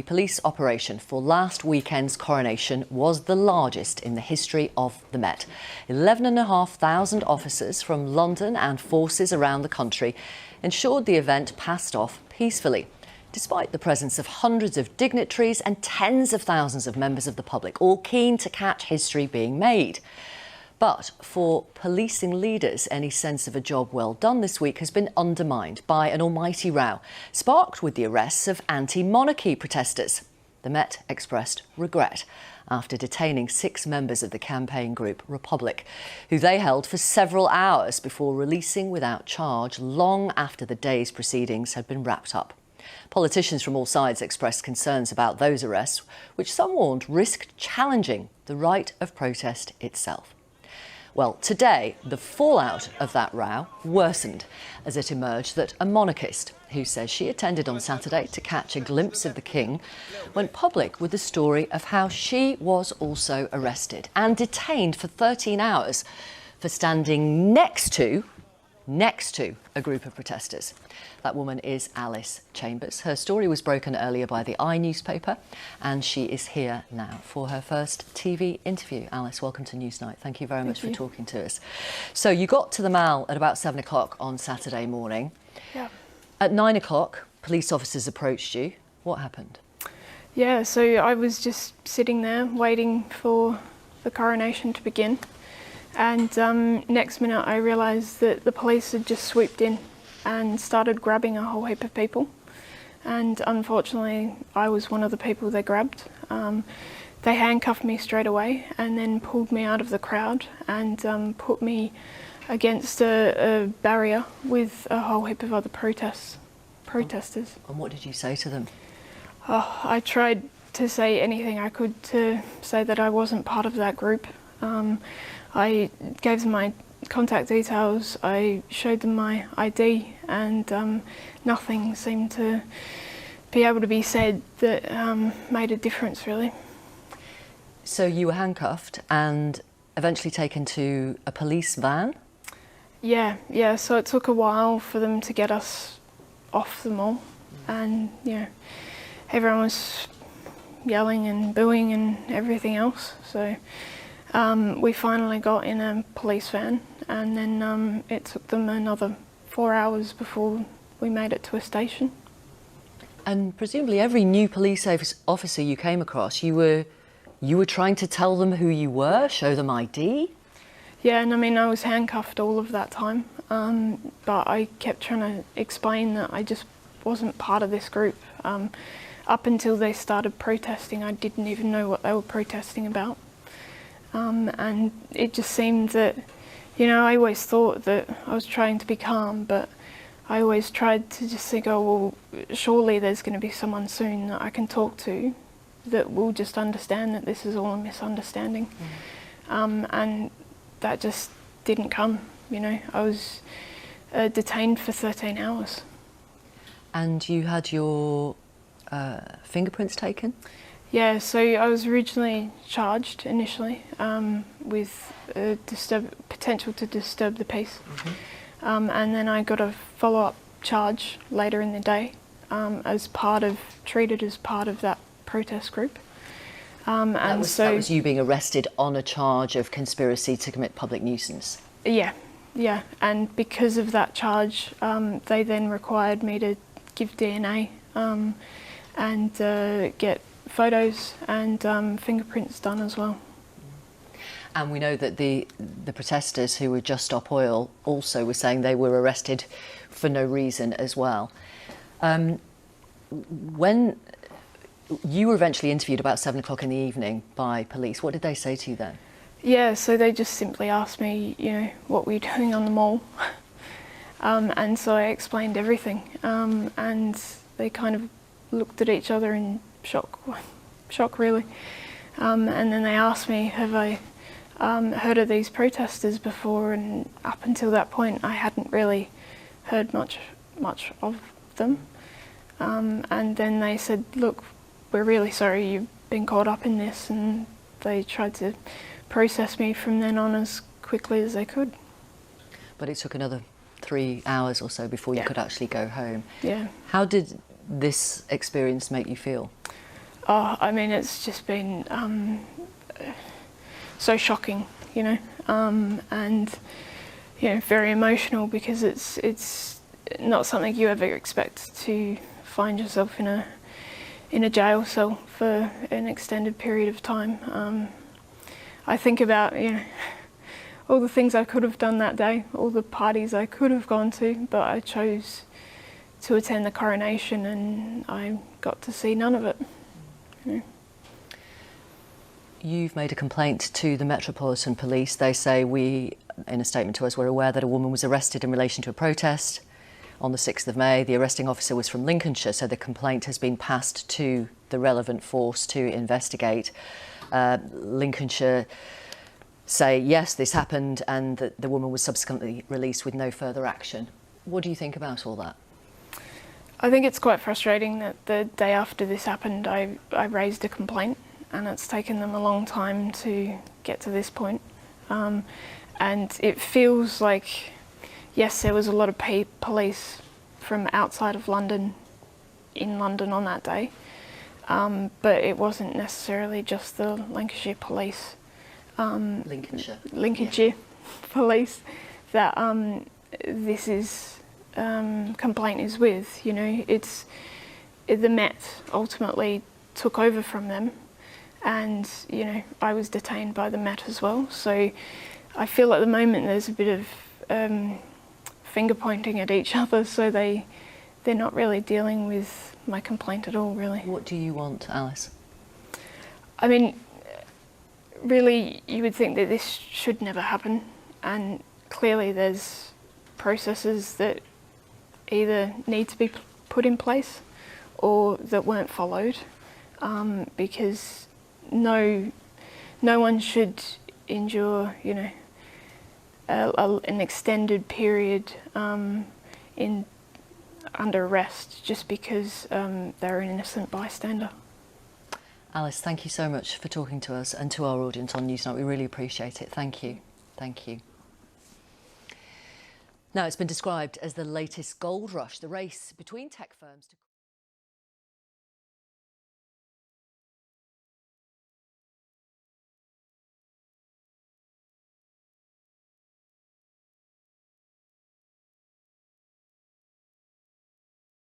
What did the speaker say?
The police operation for last weekend's coronation was the largest in the history of the Met. 11,500 officers from London and forces around the country ensured the event passed off peacefully, despite the presence of hundreds of dignitaries and tens of thousands of members of the public, all keen to catch history being made. But for policing leaders, any sense of a job well done this week has been undermined by an almighty row, sparked with the arrests of anti-monarchy protesters. The Met expressed regret after detaining 6 members of the campaign group Republic, who they held for several hours before releasing without charge long after the day's proceedings had been wrapped up. Politicians from all sides expressed concerns about those arrests, which some warned risked challenging the right of protest itself. Well, today, the fallout of that row worsened as it emerged that a monarchist who says she attended on Saturday to catch a glimpse of the King went public with the story of how she was also arrested and detained for 13 hours for standing next to a group of protesters. That woman is Alice Chambers. Her story was broken earlier by the newspaper, and she is here now for her first TV interview. Alice, welcome to Newsnight. Thank you very much for talking to us. So you got to the Mall at about 7 o'clock on Saturday morning. Yeah. At 9 o'clock, police officers approached you. What happened? Yeah, so I was just sitting there waiting for the coronation to begin. And next minute I realised that the police had just swooped in and started grabbing a whole heap of people. And unfortunately, I was one of the people they grabbed. They handcuffed me straight away and then pulled me out of the crowd and put me against a barrier with a whole heap of other protesters. And what did you say to them? Oh, I tried to say anything I could to say that I wasn't part of that group. I gave them my contact details, I showed them my ID, and nothing seemed to be able to be said that made a difference, really. So you were handcuffed and eventually taken to a police van? Yeah, so it took a while for them to get us off the mall, and everyone was yelling and booing and everything else, so we finally got in a police van, and then it took them another 4 hours before we made it to a station. And presumably every new police officer you came across, you were trying to tell them who you were, show them ID? Yeah, and I mean, I was handcuffed all of that time, but I kept trying to explain that I just wasn't part of this group. Up until they started protesting, I didn't even know what they were protesting about. And it just seemed that, I always thought that I was trying to be calm, but I always tried to just think, oh, well, surely there's going to be someone soon that I can talk to that will just understand that this is all a misunderstanding. And that just didn't come, I was detained for 13 hours. And you had your fingerprints taken? Yeah, so I was originally charged initially with potential to disturb the peace. And then I got a follow-up charge later in the day treated as part of that protest group. That was you being arrested on a charge of conspiracy to commit public nuisance? Yeah, and because of that charge, they then required me to give DNA and get photos and fingerprints done as well. And we know that the protesters who were Just Stop Oil also were saying they were arrested for no reason as well. When you were eventually interviewed about 7 o'clock in the evening by police, what did they say to you then? Yeah, so they just simply asked me, what were you doing on the mall? And so I explained everything, and they kind of looked at each other in shock really. And then they asked me, have I heard of these protesters before? And up until that point, I hadn't really heard much of them. And then they said, look, we're really sorry you've been caught up in this, and they tried to process me from then on as quickly as they could. But it took another 3 hours or so before you could actually go home. Yeah. How did this experience make you feel? Oh, I mean, it's just been so shocking, you know, and very emotional, because it's not something you ever expect to find yourself in a jail cell for an extended period of time. I think about all the things I could have done that day, all the parties I could have gone to, but I chose to attend the coronation and I got to see none of it. You've made a complaint to the Metropolitan Police. They say, in a statement to us, we're aware that a woman was arrested in relation to a protest on the 6th of May. The arresting officer was from Lincolnshire, so the complaint has been passed to the relevant force to investigate. Lincolnshire say, yes, this happened, and that the woman was subsequently released with no further action. What do you think about all that? I think it's quite frustrating that the day after this happened, I raised a complaint, and it's taken them a long time to get to this point. And it feels like, yes, there was a lot of police from outside of London, in London on that day, but it wasn't necessarily just the Lancashire police. Lincolnshire Yeah. Police that this complaint is with. It's the Met ultimately took over from them, and I was detained by the Met as well. So I feel at the moment there's a bit of finger pointing at each other. So they're not really dealing with my complaint at all, really. What do you want, Alice? I mean, really, you would think that this should never happen, and clearly there's processes that either need to be put in place or that weren't followed, because no one should endure, an extended period under arrest just because they're an innocent bystander. Alice, thank you so much for talking to us and to our audience on Newsnight. We really appreciate it. Thank you. Thank you. Now, it's been described as the latest gold rush, the race between tech firms to